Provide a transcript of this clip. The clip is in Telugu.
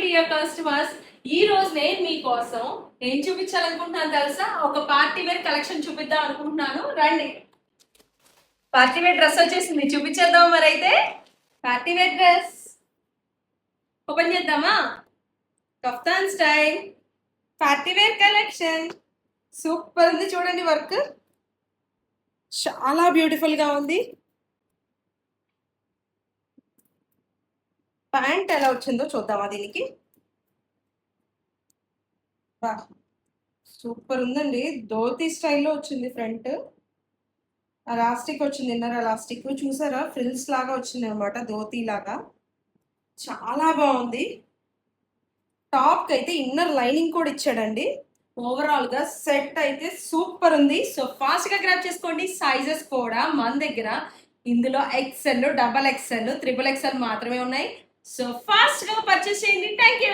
డియర్ కస్టమర్స్, ఈ రోజు నేను మీకోసం ఏం చూపించాలనుకుంటున్నాను తెలుసా? ఒక పార్టీ వేర్ కలెక్షన్ చూపిద్దాం అనుకుంటున్నాను. రండి. పార్టీ వేర్ డ్రెస్ వచ్చేసింది, చూపించేద్దాం. మరి అయితే పార్టీ వేర్ డ్రెస్ ఓపెన్ చేద్దామా? Kaftan style party wear collection super ఉంది. చూడండి, వర్క్ చాలా బ్యూటిఫుల్ గా ఉంది. ప్యాంట్ ఎలా వచ్చిందో చూద్దామా దీనికి. సూపర్ ఉందండి. ధోతి స్టైల్లో వచ్చింది. ఫ్రంట్ ఎలాస్టిక్ వచ్చింది, ఇన్నర్ ఎలాస్టిక్ చూసారా, ఫ్రిల్స్ లాగా వచ్చింది అనమాట, ధోతి లాగా. చాలా బాగుంది. టాప్ కి అయితే ఇన్నర్ లైనింగ్ కూడా ఇచ్చాడండి. ఓవరాల్ గా సెట్ అయితే సూపర్ ఉంది. సో ఫాస్ట్ గా గ్రాబ్ చేసుకోండి. సైజెస్ కూడా మన దగ్గర ఇందులో XL, XXL, XXL మాత్రమే ఉన్నాయి. సో ఫాస్ట్ గా పర్చేస్ చేయండి. Thank you.